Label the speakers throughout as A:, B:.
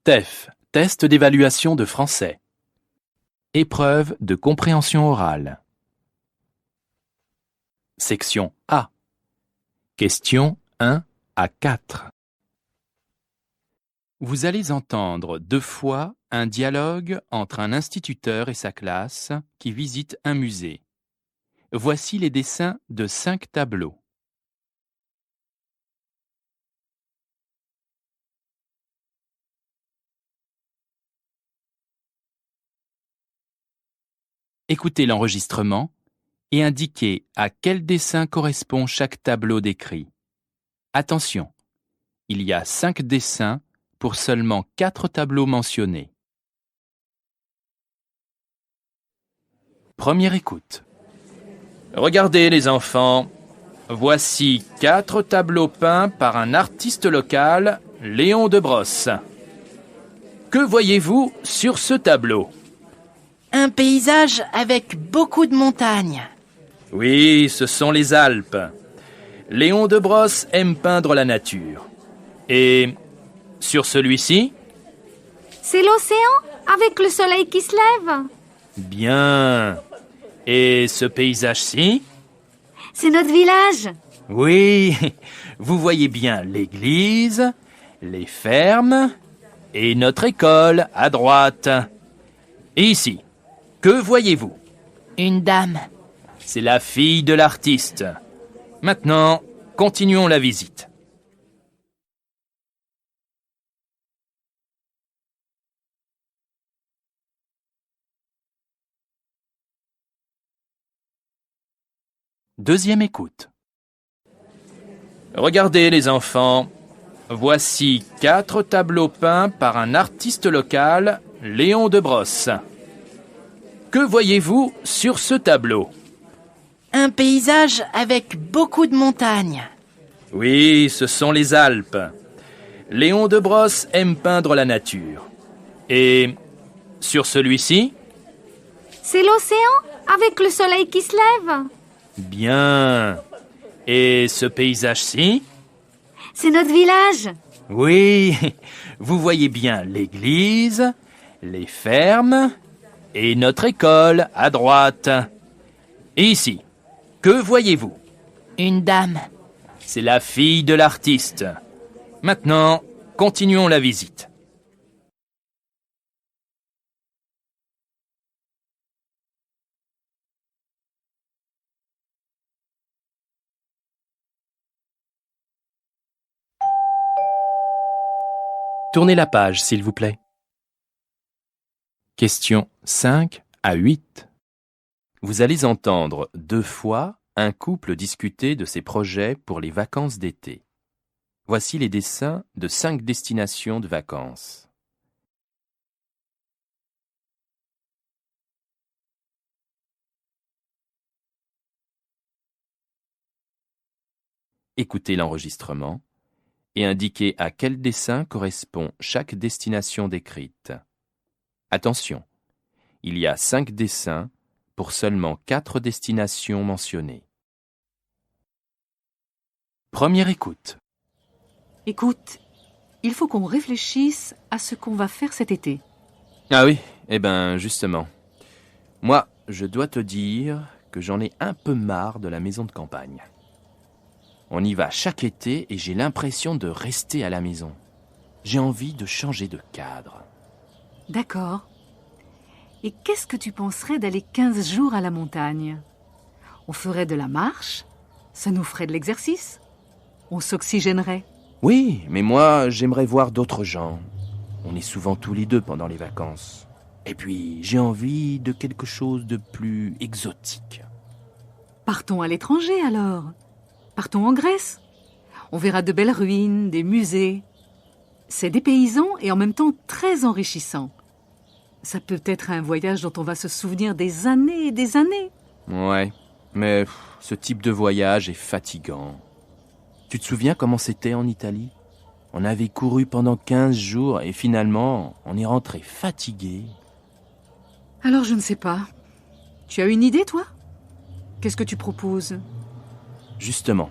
A: TEF, test d'évaluation de français. Épreuve de compréhension orale. Section A. Questions 1 à 4. Vous allez entendre 2 fois un dialogue entre un instituteur et sa classe qui visite un musée. Voici les dessins de 5 tableaux. Écoutez l'enregistrement et indiquez à quel dessin correspond chaque tableau décrit. Attention, il y a 5 dessins pour seulement 4 tableaux mentionnés. Première écoute. Regardez les enfants, voici 4 tableaux peints par un artiste local, Léon de Brosse. Que voyez-vous sur ce tableau ?
B: Un paysage avec beaucoup de montagnes.
A: Oui, ce sont les Alpes. Léon de Brosse aime peindre la nature. Et sur celui-ci ?
C: C'est l'océan avec le soleil qui se lève.
A: Bien. Et ce paysage-ci ?
C: C'est notre village.
A: Oui, vous voyez bien l'église, les fermes et notre école à droite. Et ici, que voyez-vous ?
B: Une dame.
A: C'est la fille de l'artiste. Maintenant, continuons la visite. Deuxième écoute. Regardez les enfants, voici 4 tableaux peints par un artiste local, Léon de Brosse. Que voyez-vous sur ce tableau ?
B: Un paysage avec beaucoup de montagnes.
A: Oui, ce sont les Alpes. Léon de Brosse aime peindre la nature. Et sur celui-ci ?
C: C'est l'océan avec le soleil qui se lève.
A: Bien. Et ce paysage-ci ?
C: C'est notre village.
A: Oui, vous voyez bien l'église, les fermes et notre école à droite. Et ici, que voyez-vous ?
B: Une dame.
A: C'est la fille de l'artiste. Maintenant, continuons la visite. Tournez la page, s'il vous plaît. Questions 5 à 8. Vous allez entendre 2 fois un couple discuter de ses projets pour les vacances d'été. Voici les dessins de 5 destinations de vacances. Écoutez l'enregistrement et indiquez à quel dessin correspond chaque destination décrite. Attention, il y a 5 dessins pour seulement 4 destinations mentionnées. Première écoute.
D: Écoute, il faut qu'on réfléchisse à ce qu'on va faire cet été.
A: Ah oui, justement. Moi, je dois te dire que j'en ai un peu marre de la maison de campagne. On y va chaque été et j'ai l'impression de rester à la maison. J'ai envie de changer de cadre.
D: D'accord. Et qu'est-ce que tu penserais d'aller 15 jours à la montagne ? On ferait de la marche, ça nous ferait de l'exercice. On s'oxygénerait.
A: Oui, mais moi, j'aimerais voir d'autres gens. On est souvent tous les deux pendant les vacances. Et puis, j'ai envie de quelque chose de plus exotique.
D: Partons à l'étranger alors. Partons en Grèce. On verra de belles ruines, des musées. C'est dépaysant et en même temps très enrichissant. Ça peut être un voyage dont on va se souvenir des années et des années.
A: Ouais, mais ce type de voyage est fatigant. Tu te souviens comment c'était en Italie ? On avait couru pendant 15 jours et finalement, on est rentré fatigué.
D: Alors je ne sais pas. Tu as une idée, toi ? Qu'est-ce que tu proposes ?
A: Justement,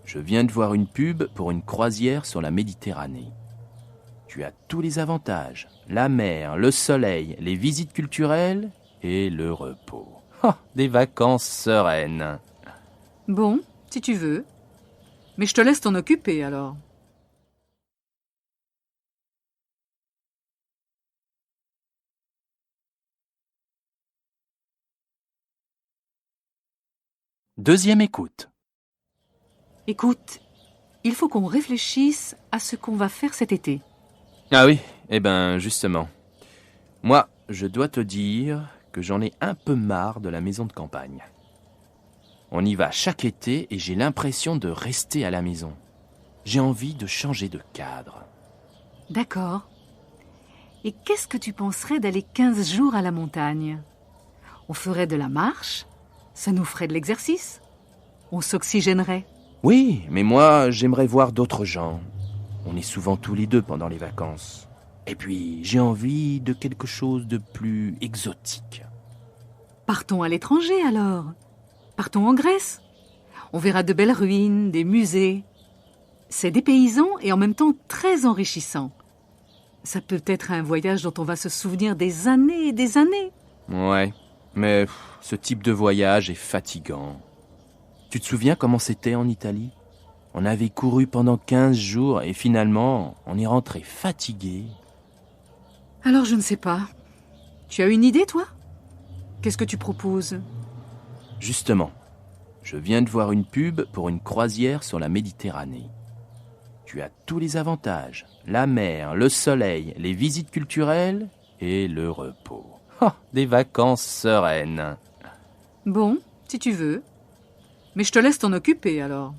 A: je viens de voir une pub pour une croisière sur la Méditerranée. Tu as tous les avantages. La mer, le soleil, les visites culturelles et le repos. Oh, des vacances sereines.
D: Bon, si tu veux. Mais je te laisse t'en occuper alors.
A: Deuxième écoute.
D: Écoute, il faut qu'on réfléchisse à ce qu'on va faire cet été.
A: Ah oui, justement. Moi, je dois te dire que j'en ai un peu marre de la maison de campagne. On y va chaque été et j'ai l'impression de rester à la maison. J'ai envie de changer de cadre.
D: D'accord. Et qu'est-ce que tu penserais d'aller 15 jours à la montagne? On ferait de la marche, ça nous ferait de l'exercice. On s'oxygénerait.
A: Oui, mais moi, j'aimerais voir d'autres gens. On est souvent tous les deux pendant les vacances. Et puis, j'ai envie de quelque chose de plus exotique.
D: Partons à l'étranger alors. Partons en Grèce. On verra de belles ruines, des musées. C'est dépaysant et en même temps très enrichissant. Ça peut être un voyage dont on va se souvenir des années et des années.
A: Ouais, mais ce type de voyage est fatigant. Tu te souviens comment c'était en Italie? On avait couru pendant 15 jours et finalement, on est rentré fatigué.
D: Alors je ne sais pas. Tu as une idée, toi? Qu'est-ce que tu proposes?
A: Justement, je viens de voir une pub pour une croisière sur la Méditerranée. Tu as tous les avantages. La mer, le soleil, les visites culturelles et le repos. Oh, des vacances sereines.
D: Bon, si tu veux. Mais je te laisse t'en occuper alors.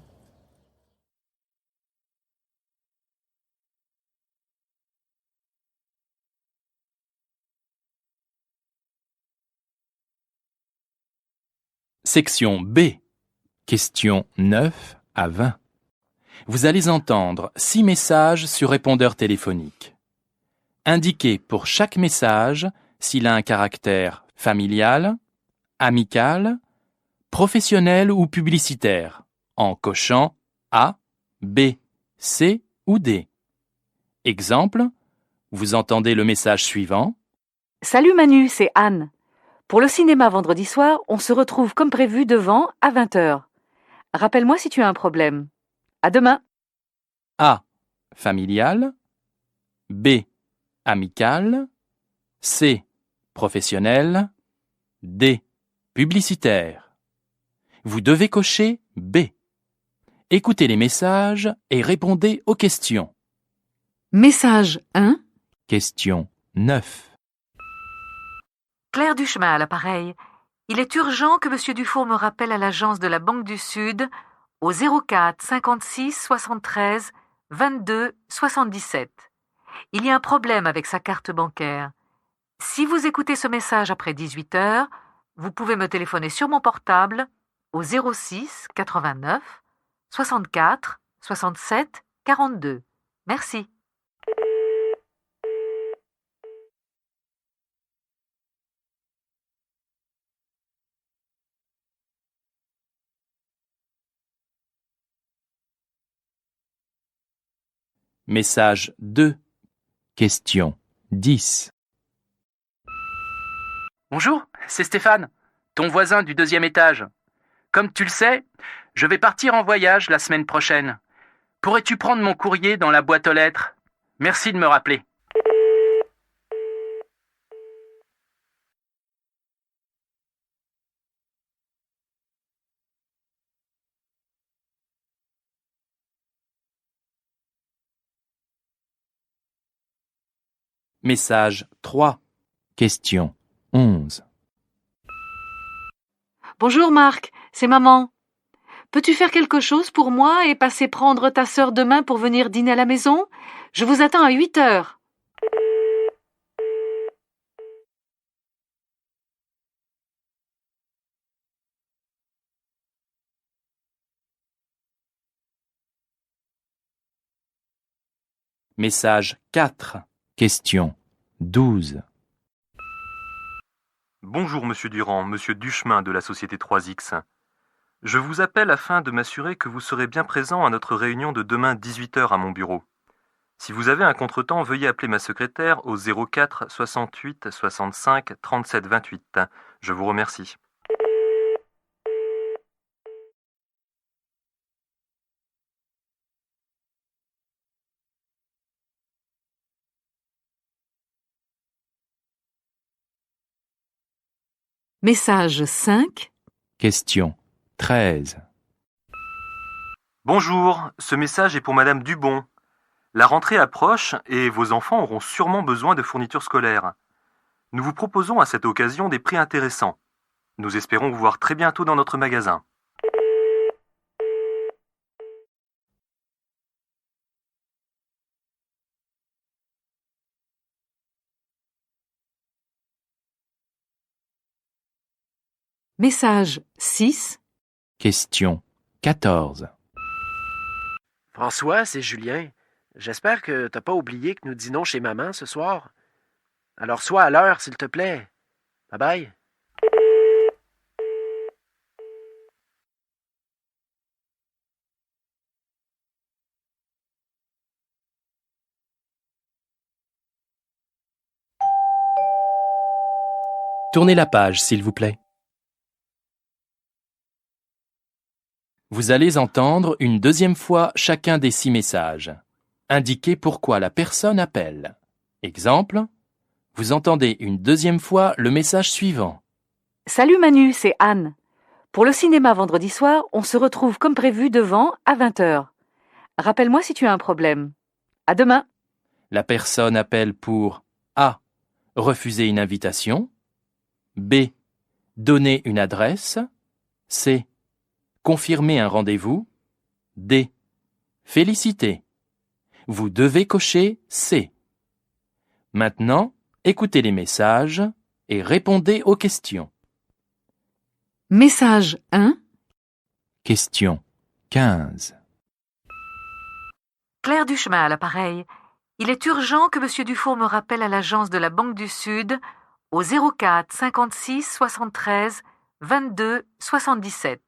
E: Section B. Questions 9 à 20. Vous allez entendre 6 messages sur répondeur téléphonique. Indiquez pour chaque message s'il a un caractère familial, amical, professionnel ou publicitaire, en cochant A, B, C ou D. Exemple, vous entendez le message suivant.
D: Salut Manu, c'est Anne. Pour le cinéma vendredi soir, on se retrouve comme prévu devant à 20h. Rappelle-moi si tu as un problème. À demain.
E: A. Familial. B. Amical. C. Professionnel. D. Publicitaire. Vous devez cocher B. Écoutez les messages et répondez aux questions.
D: Message 1.
E: Question 9.
D: Claire Duchemin à l'appareil. Il est urgent que M. Dufour me rappelle à l'agence de la Banque du Sud au 04 56 73 22 77. Il y a un problème avec sa carte bancaire. Si vous écoutez ce message après 18h, vous pouvez me téléphoner sur mon portable au 06 89 64 67 42. Merci.
E: Message 2. Question 10.
F: Bonjour, c'est Stéphane, ton voisin du 2e étage. Comme tu le sais, je vais partir en voyage la semaine prochaine. Pourrais-tu prendre mon courrier dans la boîte aux lettres? Merci de me rappeler.
E: Message 3. Question 11.
D: Bonjour Marc, c'est maman. Peux-tu faire quelque chose pour moi et passer prendre ta sœur demain pour venir dîner à la maison? Je vous attends à 8h.
E: Message 4. Question 12.
G: Bonjour Monsieur Durand, Monsieur Duchemin de la société 3X. Je vous appelle afin de m'assurer que vous serez bien présent à notre réunion de demain 18h à mon bureau. Si vous avez un contretemps, veuillez appeler ma secrétaire au 04 68 65 37 28. Je vous remercie.
D: Message 5.
E: Question 13.
G: Bonjour, ce message est pour Madame Dubon. La rentrée approche et vos enfants auront sûrement besoin de fournitures scolaires. Nous vous proposons à cette occasion des prix intéressants. Nous espérons vous voir très bientôt dans notre magasin.
D: Message 6.
E: Question 14.
H: François, c'est Julien. J'espère que t'as pas oublié que nous dînons chez maman ce soir. Alors sois à l'heure, s'il te plaît. Bye bye.
E: Tournez la page, s'il vous plaît. Vous allez entendre une deuxième fois chacun des 6 messages. Indiquez pourquoi la personne appelle. Exemple, vous entendez une deuxième fois le message suivant.
D: Salut Manu, c'est Anne. Pour le cinéma vendredi soir, on se retrouve comme prévu devant à 20h. Rappelle-moi si tu as un problème. À demain.
E: La personne appelle pour A. Refuser une invitation. B. Donner une adresse. C. Confirmer un rendez-vous. D. Féliciter. Vous devez cocher C. Maintenant, écoutez les messages et répondez aux questions.
D: Message 1.
E: Question 15.
D: Claire Duchemin à l'appareil. Il est urgent que M. Dufour me rappelle à l'agence de la Banque du Sud au 04 56 73 22 77.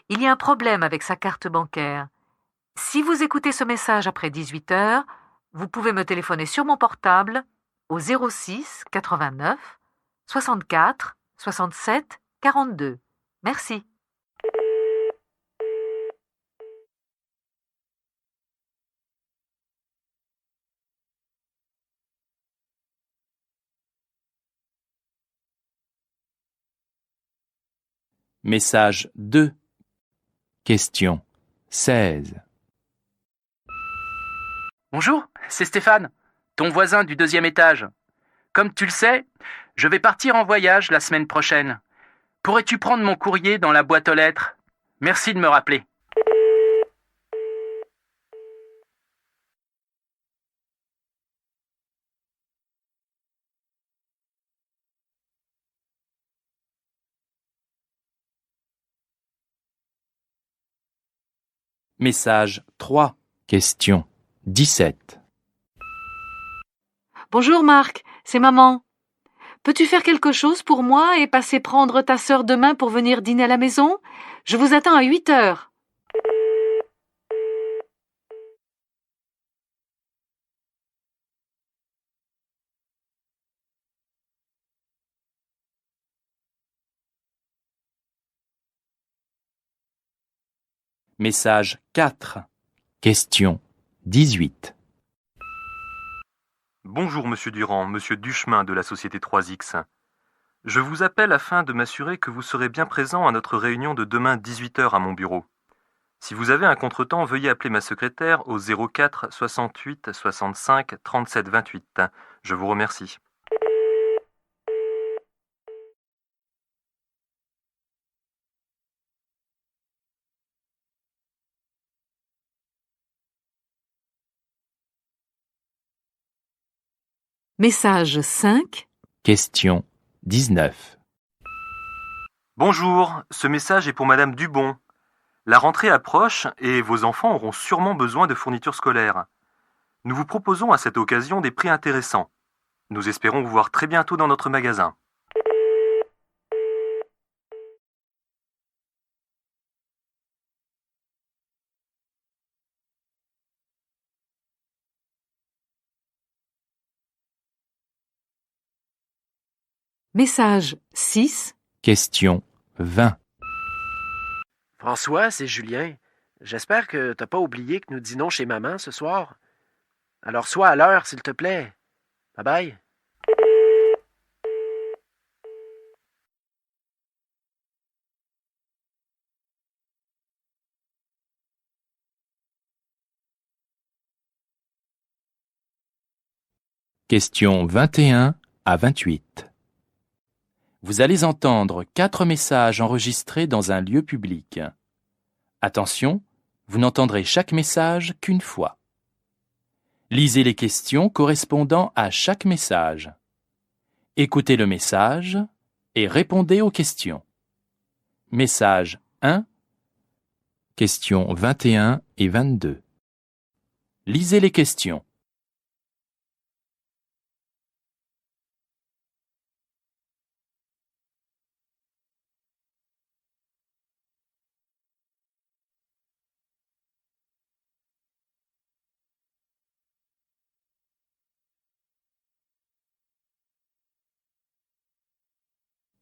D: Il y a un problème avec sa carte bancaire. Si vous écoutez ce message après 18h, vous pouvez me téléphoner sur mon portable au 06 89 64 67 42. Merci.
E: Message 2. Question 16.
F: Bonjour, c'est Stéphane, ton voisin du 2e étage. Comme tu le sais, je vais partir en voyage la semaine prochaine. Pourrais-tu prendre mon courrier dans la boîte aux lettres? Merci de me rappeler.
E: Message 3. Question 17.
D: Bonjour Marc, c'est maman. Peux-tu faire quelque chose pour moi et passer prendre ta sœur demain pour venir dîner à la maison? Je vous attends à 8h.
E: Message 4. Question 18.
G: Bonjour Monsieur Durand, Monsieur Duchemin de la société 3X. Je vous appelle afin de m'assurer que vous serez bien présent à notre réunion de demain 18h à mon bureau. Si vous avez un contretemps, veuillez appeler ma secrétaire au 04 68 65 37 28. Je vous remercie.
D: Message 5.
E: Question 19.
G: Bonjour, ce message est pour Madame Dubon. La rentrée approche et vos enfants auront sûrement besoin de fournitures scolaires. Nous vous proposons à cette occasion des prix intéressants. Nous espérons vous voir très bientôt dans notre magasin.
D: Message 6,
E: question 20.
H: François, c'est Julien. J'espère que t'as pas oublié que nous dînons chez maman ce soir. Alors sois à l'heure, s'il te plaît. Bye bye.
E: Questions 21 à 28. Vous allez entendre 4 messages enregistrés dans un lieu public. Attention, vous n'entendrez chaque message qu'une fois. Lisez les questions correspondant à chaque message. Écoutez le message et répondez aux questions. Message 1, questions 21 et 22. Lisez les questions.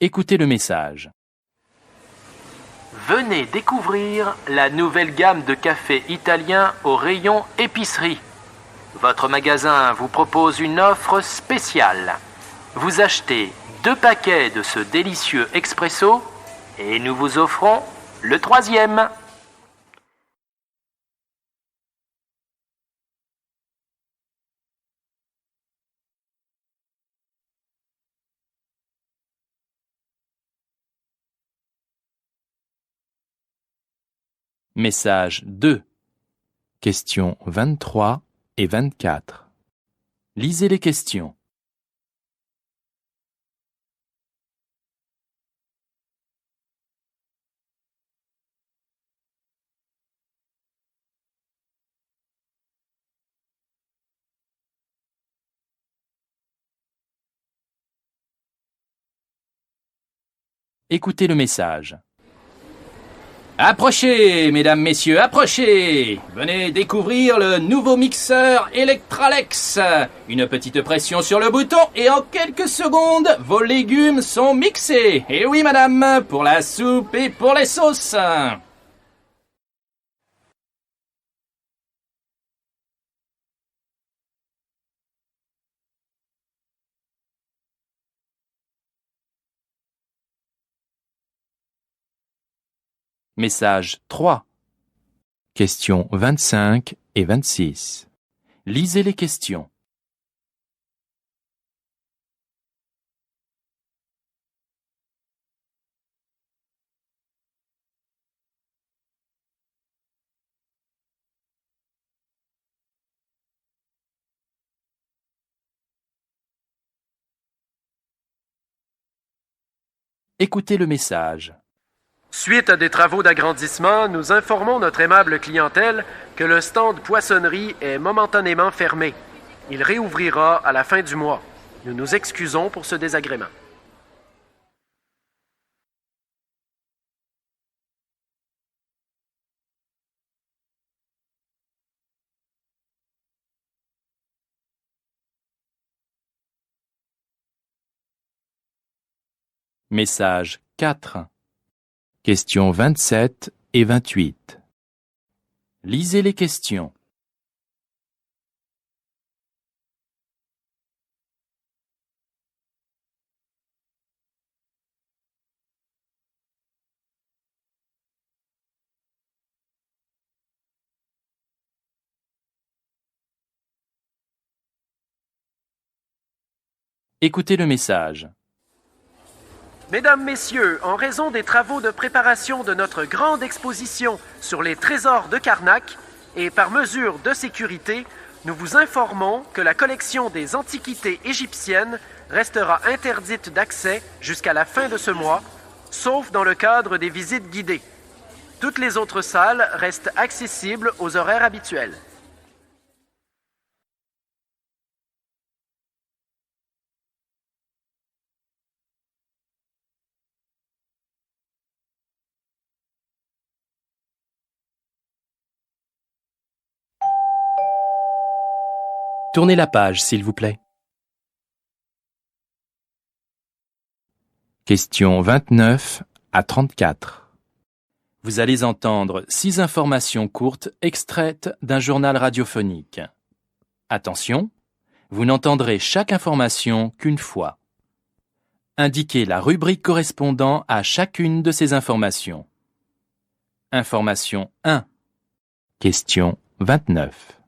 E: Écoutez le message.
F: Venez découvrir la nouvelle gamme de café italien au rayon épicerie. Votre magasin vous propose une offre spéciale. Vous achetez 2 paquets de ce délicieux expresso et nous vous offrons le 3e.
E: Message 2. Questions 23 et 24. Lisez les questions. Écoutez le message.
A: Approchez, mesdames, messieurs, approchez! Venez découvrir le nouveau mixeur Electralex. Une petite pression sur le bouton et en quelques secondes, vos légumes sont mixés. Et oui, madame, pour la soupe et pour les sauces.
E: Message 3. Questions 25 et 26. Lisez les questions. Écoutez le message.
H: Suite à des travaux d'agrandissement, nous informons notre aimable clientèle que le stand poissonnerie est momentanément fermé. Il réouvrira à la fin du mois. Nous nous excusons pour ce désagrément.
E: Message 4. Questions 27 et 28. Lisez les questions. Écoutez le message.
H: Mesdames, Messieurs, en raison des travaux de préparation de notre grande exposition sur les trésors de Karnak et par mesure de sécurité, nous vous informons que la collection des antiquités égyptiennes restera interdite d'accès jusqu'à la fin de ce mois, sauf dans le cadre des visites guidées. Toutes les autres salles restent accessibles aux horaires habituels.
E: Tournez la page, s'il vous plaît. Questions 29 à 34. Vous allez entendre 6 informations courtes extraites d'un journal radiophonique. Attention, vous n'entendrez chaque information qu'une fois. Indiquez la rubrique correspondant à chacune de ces informations. Information 1. Question 29.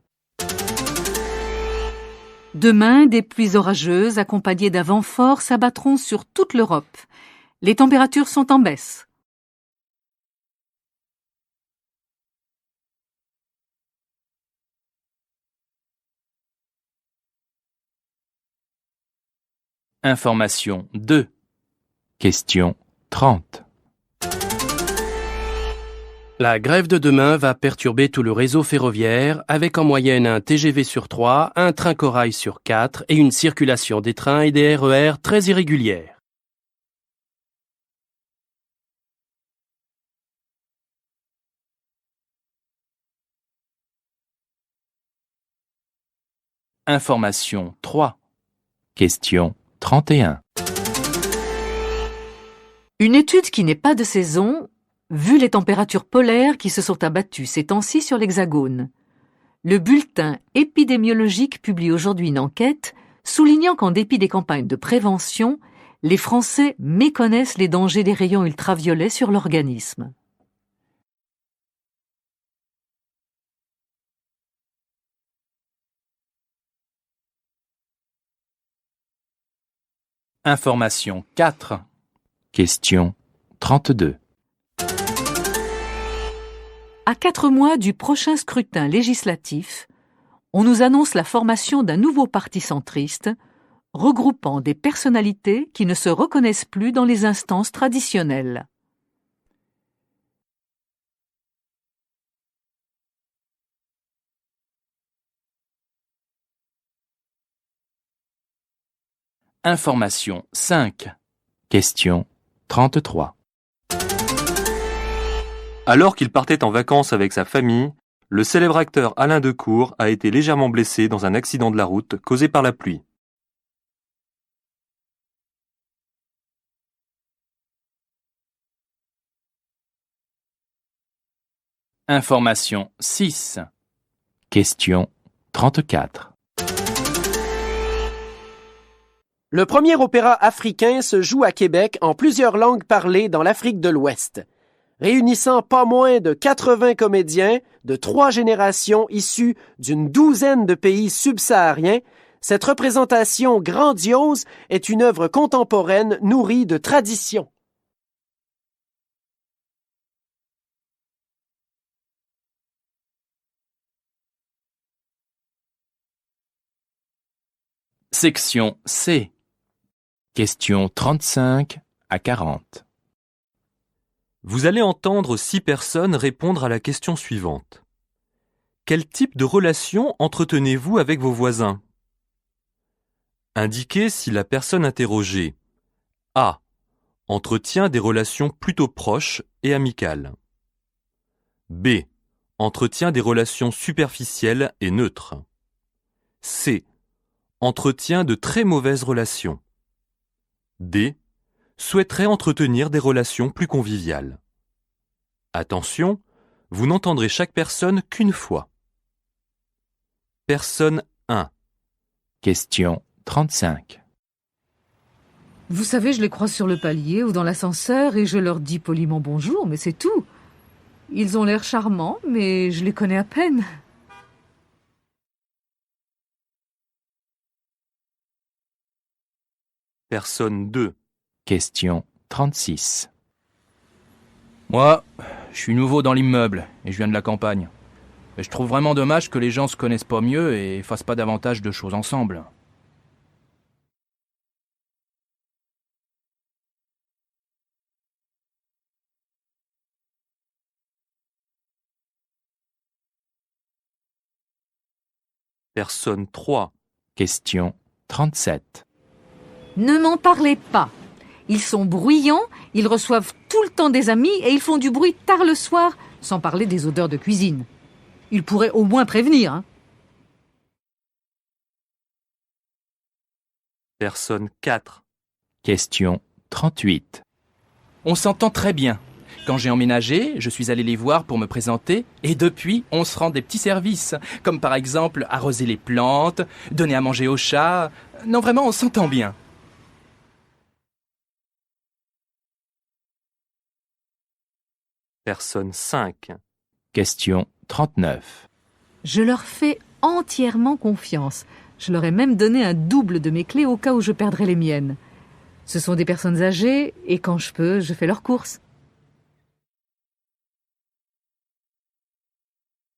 D: Demain, des pluies orageuses accompagnées d'un vent fort s'abattront sur toute l'Europe. Les températures sont en baisse.
E: Information 2. Question 30.
I: La grève de demain va perturber tout le réseau ferroviaire avec en moyenne un TGV sur 3, un train corail sur 4 et une circulation des trains et des RER très irrégulière.
E: Information 3. Question 31.
D: Une étude qui n'est pas de saison, vu les températures polaires qui se sont abattues ces temps-ci sur l'Hexagone. Le bulletin épidémiologique publie aujourd'hui une enquête soulignant qu'en dépit des campagnes de prévention, les Français méconnaissent les dangers des rayons ultraviolets sur l'organisme.
E: Information 4. Question 32.
D: À 4 mois du prochain scrutin législatif, on nous annonce la formation d'un nouveau parti centriste, regroupant des personnalités qui ne se reconnaissent plus dans les instances traditionnelles.
E: Information 5. Question 33.
G: Alors qu'il partait en vacances avec sa famille, le célèbre acteur Alain Decour a été légèrement blessé dans un accident de la route causé par la pluie.
E: Information 6. Question 34.
H: Le premier opéra africain se joue à Québec en plusieurs langues parlées dans l'Afrique de l'Ouest. Réunissant pas moins de 80 comédiens de 3 générations issus d'une douzaine de pays subsahariens, cette représentation grandiose est une œuvre contemporaine nourrie de tradition.
E: Section C. Questions 35 à 40.
G: Vous allez entendre 6 personnes répondre à la question suivante. Quel type de relation entretenez-vous avec vos voisins? Indiquez si la personne interrogée A. Entretient des relations plutôt proches et amicales. B. Entretient des relations superficielles et neutres. C. Entretient de très mauvaises relations. D. Souhaiterait entretenir des relations plus conviviales. Attention, vous n'entendrez chaque personne qu'une fois. Personne 1.
E: Question 35.
D: Vous savez, je les croise sur le palier ou dans l'ascenseur et je leur dis poliment bonjour, mais c'est tout. Ils ont l'air charmants, mais je les connais à peine.
G: Personne 2.
E: Question 36.
A: Moi, je suis nouveau dans l'immeuble et je viens de la campagne. Et je trouve vraiment dommage que les gens se connaissent pas mieux et fassent pas davantage de choses ensemble.
G: Personne 3.
E: Question 37.
D: Ne m'en parlez pas. Ils sont bruyants, ils reçoivent tout le temps des amis et ils font du bruit tard le soir, sans parler des odeurs de cuisine. Ils pourraient au moins prévenir, hein.
G: Personne 4.
E: Question 38.
A: On s'entend très bien. Quand j'ai emménagé, je suis allé les voir pour me présenter, et depuis, on se rend des petits services, comme par exemple arroser les plantes, donner à manger aux chats. Non, vraiment, on s'entend bien.
G: Personne 5.
E: Question 39.
D: Je leur fais entièrement confiance. Je leur ai même donné un double de mes clés au cas où je perdrais les miennes. Ce sont des personnes âgées et quand je peux, je fais leurs courses.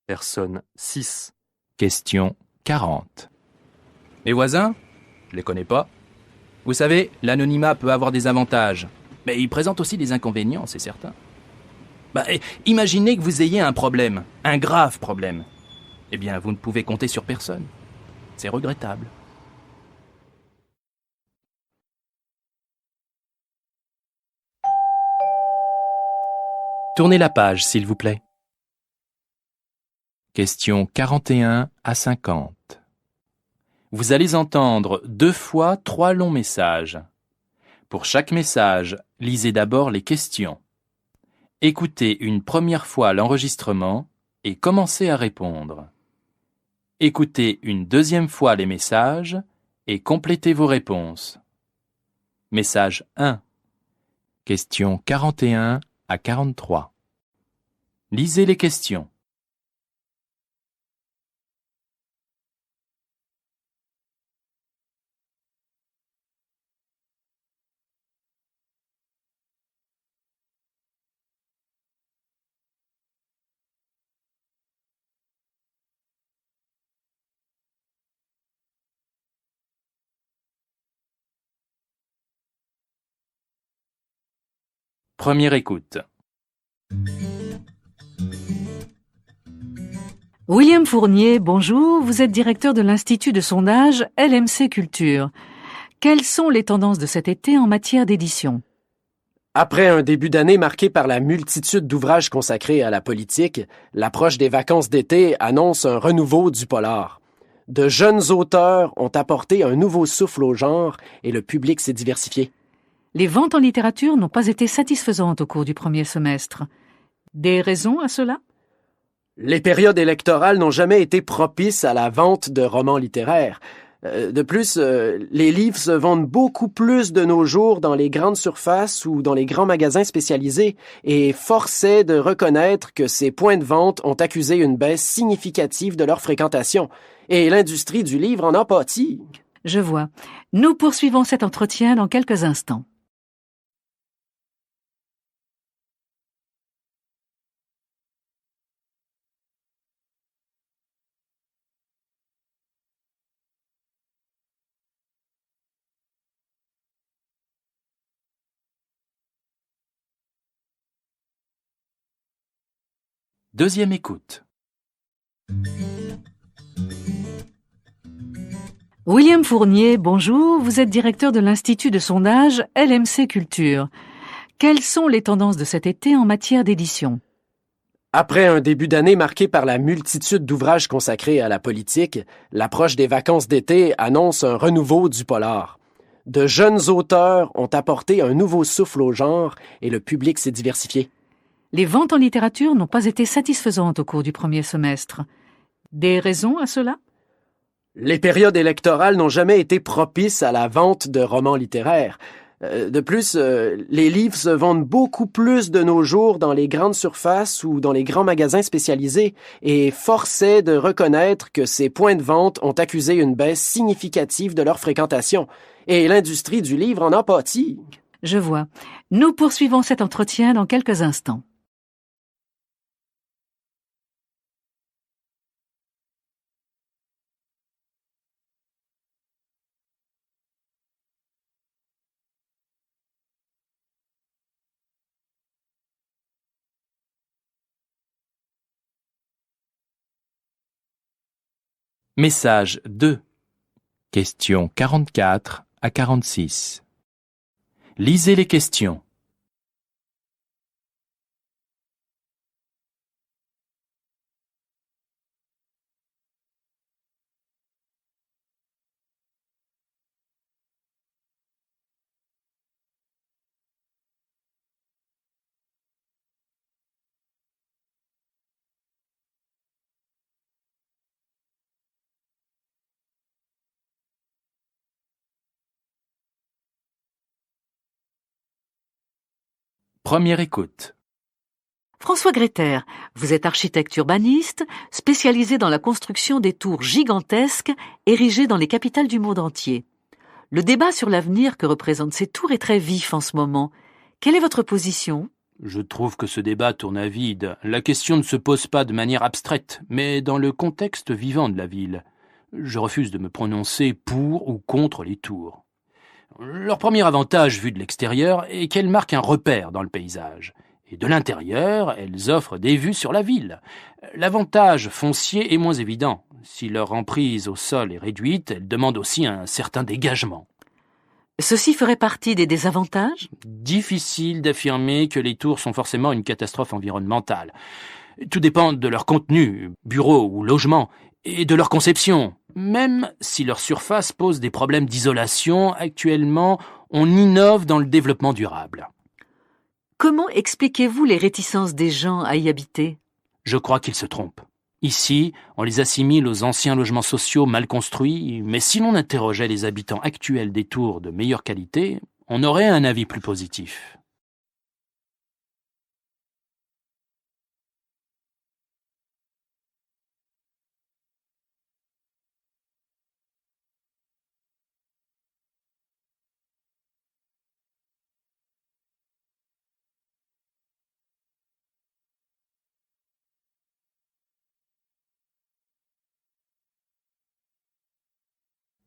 G: Personne 6.
E: Question 40.
A: Mes voisins, je les connais pas. Vous savez, l'anonymat peut avoir des avantages, mais il présente aussi des inconvénients, c'est certain. Imaginez que vous ayez un problème, un grave problème. Eh bien, vous ne pouvez compter sur personne. C'est regrettable.
E: Tournez la page, s'il vous plaît. Questions 41 à 50. Vous allez entendre 2 fois 3 longs messages. Pour chaque message, lisez d'abord les questions. Écoutez une première fois l'enregistrement et commencez à répondre. Écoutez une deuxième fois les messages et complétez vos réponses. Message 1. Questions 41 à 43. Lisez les questions. Première écoute.
D: William Fournier, bonjour. Vous êtes directeur de l'Institut de sondage LMC Culture. Quelles sont les tendances de cet été en matière d'édition?
H: Après un début d'année marqué par la multitude d'ouvrages consacrés à la politique, l'approche des vacances d'été annonce un renouveau du polar. De jeunes auteurs ont apporté un nouveau souffle au genre et le public s'est diversifié.
D: Les ventes en littérature n'ont pas été satisfaisantes au cours du premier semestre. Des raisons à cela?
H: Les périodes électorales n'ont jamais été propices à la vente de romans littéraires. De plus, les livres se vendent beaucoup plus de nos jours dans les grandes surfaces ou dans les grands magasins spécialisés et force est de reconnaître que ces points de vente ont accusé une baisse significative de leur fréquentation. Et l'industrie du livre en a pâti.
D: Je vois. Nous poursuivons cet entretien dans quelques instants.
E: Deuxième écoute.
D: William Fournier, bonjour. Vous êtes directeur de l'Institut de sondage LMC Culture. Quelles sont les tendances de cet été en matière d'édition?
H: Après un début d'année marqué par la multitude d'ouvrages consacrés à la politique, l'approche des vacances d'été annonce un renouveau du polar. De jeunes auteurs ont apporté un nouveau souffle au genre et le public s'est diversifié.
D: Les ventes en littérature n'ont pas été satisfaisantes au cours du premier semestre. Des raisons à cela?
H: Les périodes électorales n'ont jamais été propices à la vente de romans littéraires. De plus, les livres se vendent beaucoup plus de nos jours dans les grandes surfaces ou dans les grands magasins spécialisés et force est de reconnaître que ces points de vente ont accusé une baisse significative de leur fréquentation. Et l'industrie du livre en a pâti.
D: Je vois. Nous poursuivons cet entretien dans quelques instants.
E: Message 2. Questions 44 à 46. Lisez les questions. Première écoute.
D: François Gréter, vous êtes architecte urbaniste, spécialisé dans la construction des tours gigantesques érigées dans les capitales du monde entier. Le débat sur l'avenir que représentent ces tours est très vif en ce moment. Quelle est votre position ?
I: Je trouve que ce débat tourne à vide. La question ne se pose pas de manière abstraite, mais dans le contexte vivant de la ville. Je refuse de me prononcer pour ou contre les tours. Leur premier avantage vu de l'extérieur est qu'elles marquent un repère dans le paysage. Et de l'intérieur, elles offrent des vues sur la ville. L'avantage foncier est moins évident. Si leur emprise au sol est réduite, elles demandent aussi un certain dégagement.
D: Ceci ferait partie des désavantages ?
I: Difficile d'affirmer que les tours sont forcément une catastrophe environnementale. Tout dépend de leur contenu, bureau ou logement, et de leur conception. Même si leur surface pose des problèmes d'isolation, actuellement, on innove dans le développement durable.
D: Comment expliquez-vous les réticences des gens à y habiter ?
I: Je crois qu'ils se trompent. Ici, on les assimile aux anciens logements sociaux mal construits, mais si l'on interrogeait les habitants actuels des tours de meilleure qualité, on aurait un avis plus positif.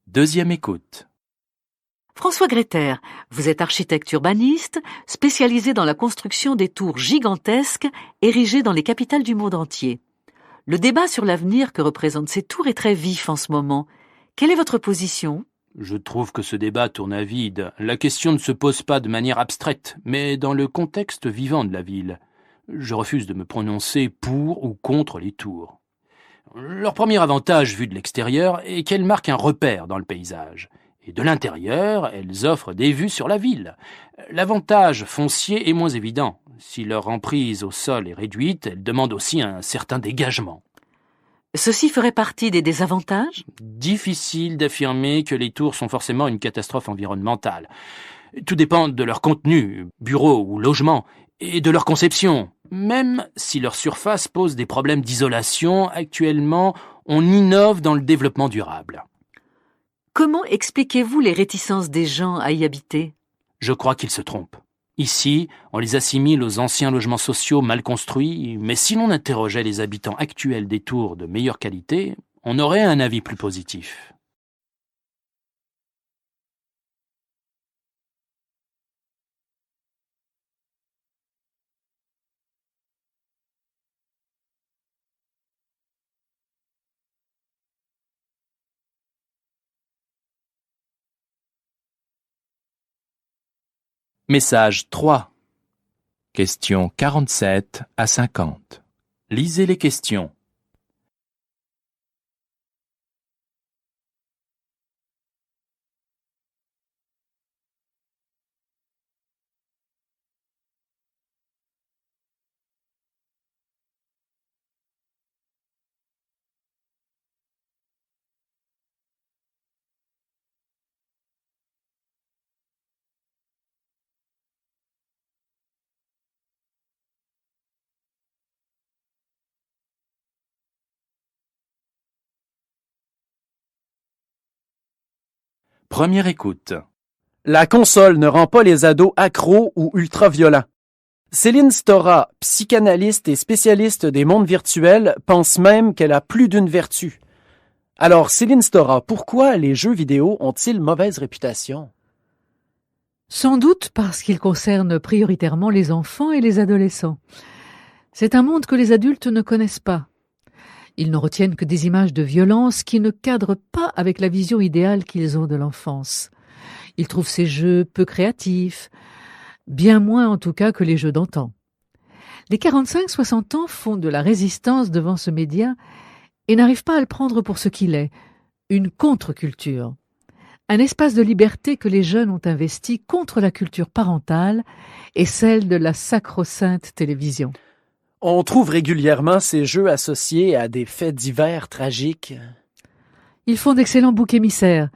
E: Deuxième écoute.
D: François Gréter, vous êtes architecte urbaniste, spécialisé dans la construction des tours gigantesques érigées dans les capitales du monde entier. Le débat sur l'avenir que représentent ces tours est très vif en ce moment. Quelle est votre position ?
I: Je trouve que ce débat tourne à vide. La question ne se pose pas de manière abstraite, mais dans le contexte vivant de la ville. Je refuse de me prononcer pour ou contre les tours. Leur premier avantage vu de l'extérieur est qu'elles marquent un repère dans le paysage. Et de l'intérieur, elles offrent des vues sur la ville. L'avantage foncier est moins évident. Si leur emprise au sol est réduite, elles demandent aussi un certain dégagement.
D: Ceci ferait partie des désavantages ?
I: Difficile d'affirmer que les tours sont forcément une catastrophe environnementale. Tout dépend de leur contenu, bureau ou logement, et de leur conception. Même si leur surface pose des problèmes d'isolation, actuellement, on innove dans le développement durable.
D: Comment expliquez-vous les réticences des gens à y habiter ?
I: Je crois qu'ils se trompent. Ici, on les assimile aux anciens logements sociaux mal construits, mais si l'on interrogeait les habitants actuels des tours de meilleure qualité, on aurait un avis plus positif.
E: Message 3. Questions 47 à 50. Lisez les questions. Première écoute.
J: La console ne rend pas les ados accros ou ultra-violents. Céline Stora, psychanalyste et spécialiste des mondes virtuels, pense même qu'elle a plus d'une vertu. Alors, Céline Stora, pourquoi les jeux vidéo ont-ils mauvaise réputation?
K: Sans doute parce qu'ils concernent prioritairement les enfants et les adolescents. C'est un monde que les adultes ne connaissent pas. Ils ne retiennent que des images de violence qui ne cadrent pas avec la vision idéale qu'ils ont de l'enfance. Ils trouvent ces jeux peu créatifs, bien moins en tout cas que les jeux d'antan. Les 45-60 ans font de la résistance devant ce média et n'arrivent pas à le prendre pour ce qu'il est, une contre-culture. Un espace de liberté que les jeunes ont investi contre la culture parentale et celle de la sacro-sainte télévision.
J: On trouve régulièrement ces jeux associés à des faits divers tragiques.
K: Ils font d'excellents boucs émissaires,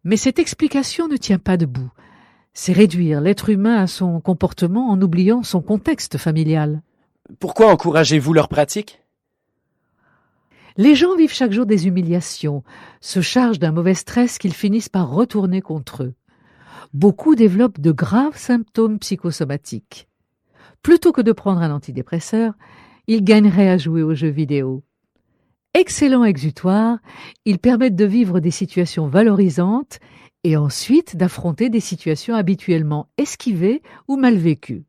K: mais cette explication ne tient pas debout. C'est réduire l'être humain à son comportement en oubliant son contexte familial.
J: Pourquoi encouragez-vous leur pratique?
K: Les gens vivent chaque jour des humiliations, se chargent d'un mauvais stress qu'ils finissent par retourner contre eux. Beaucoup développent de graves symptômes psychosomatiques. Plutôt que de prendre un antidépresseur, ils gagneraient à jouer aux jeux vidéo. Excellents exutoires, ils permettent de vivre des situations valorisantes et ensuite d'affronter des situations habituellement esquivées ou mal vécues.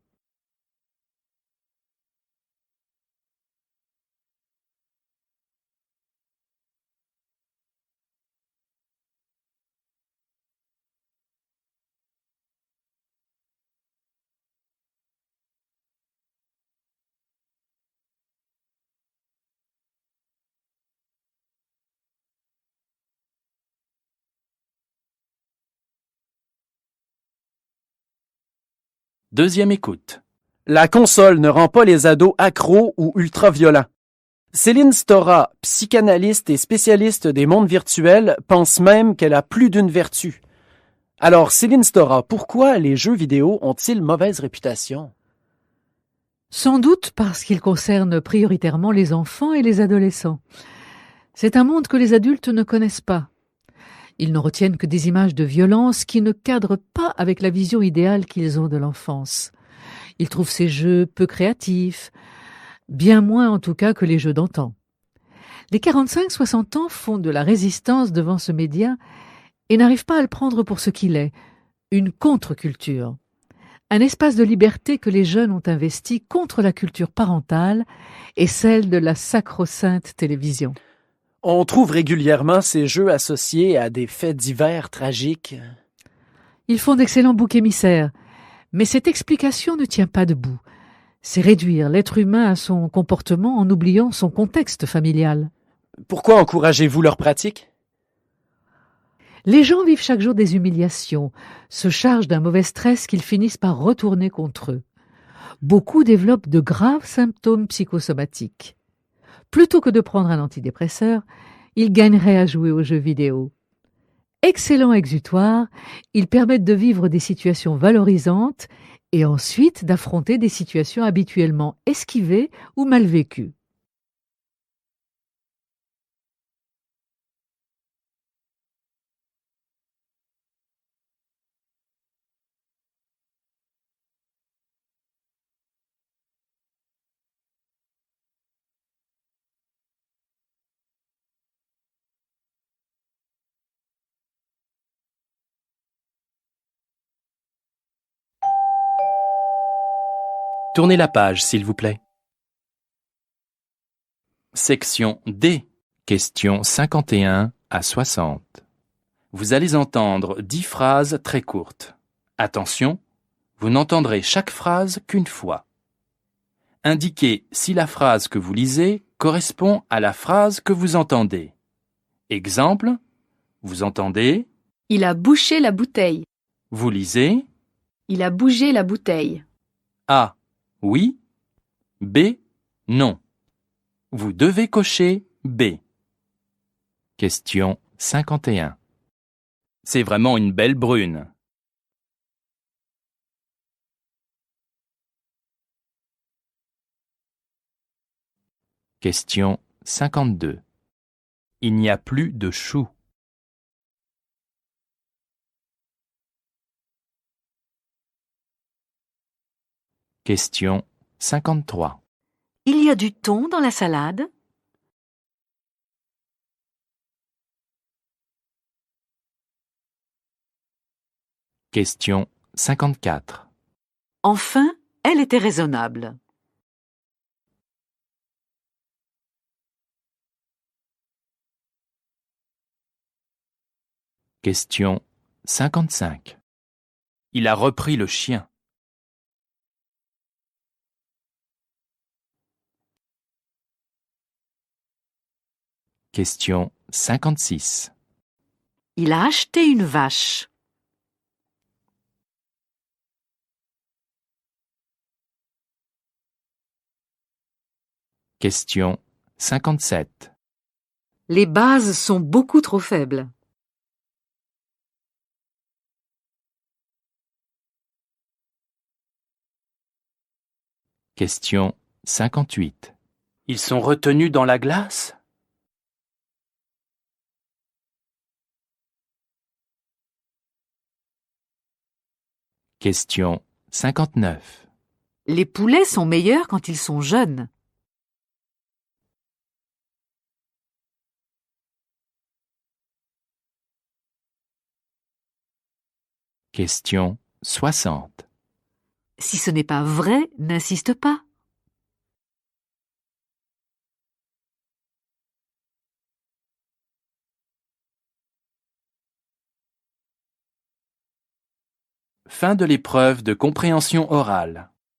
E: Deuxième écoute.
J: La console ne rend pas les ados accros ou ultra-violents. Céline Stora, psychanalyste et spécialiste des mondes virtuels, pense même qu'elle a plus d'une vertu. Alors, Céline Stora, pourquoi les jeux vidéo ont-ils mauvaise réputation?
K: Sans doute parce qu'ils concernent prioritairement les enfants et les adolescents. C'est un monde que les adultes ne connaissent pas. Ils ne retiennent que des images de violence qui ne cadrent pas avec la vision idéale qu'ils ont de l'enfance. Ils trouvent ces jeux peu créatifs, bien moins en tout cas que les jeux d'antan. Les 45-60 ans font de la résistance devant ce média et n'arrivent pas à le prendre pour ce qu'il est, une contre-culture. Un espace de liberté que les jeunes ont investi contre la culture parentale et celle de la sacro-sainte télévision.
J: On trouve régulièrement ces jeux associés à des faits divers tragiques.
K: Ils font d'excellents boucs émissaires, mais cette explication ne tient pas debout. C'est réduire l'être humain à son comportement en oubliant son contexte familial.
J: Pourquoi encouragez-vous leur pratique?
K: Les gens vivent chaque jour des humiliations, se chargent d'un mauvais stress qu'ils finissent par retourner contre eux. Beaucoup développent de graves symptômes psychosomatiques. Plutôt que de prendre un antidépresseur, ils gagneraient à jouer aux jeux vidéo. Excellents exutoires, ils permettent de vivre des situations valorisantes et ensuite d'affronter des situations habituellement esquivées ou mal vécues.
E: Tournez la page, s'il vous plaît. Section D, questions 51 à 60. Vous allez entendre 10 phrases très courtes. Attention, vous n'entendrez chaque phrase qu'une fois. Indiquez si la phrase que vous lisez correspond à la phrase que vous entendez. Exemple, vous entendez,
L: Il a bouché la bouteille.
E: vous lisez,
L: Il a bougé la bouteille.
E: A. Oui. B. Non. Vous devez cocher B. Question 51. C'est vraiment une belle brune. Question 52. Il n'y a plus de choux. Question 53.
M: Il y a du thon dans la salade?
E: Question 54.
M: Enfin, elle était raisonnable.
E: Question 55. Il a repris le chien. Question 56.
M: Il a acheté une vache.
E: Question 57.
M: Les bases sont beaucoup trop faibles.
E: Question 58.
I: Ils sont retenus dans la glace?
E: Question 59.
M: Les poulets sont meilleurs quand ils sont jeunes.
E: Question 60.
M: Si ce n'est pas vrai, n'insiste pas.
E: Fin de l'épreuve de compréhension orale.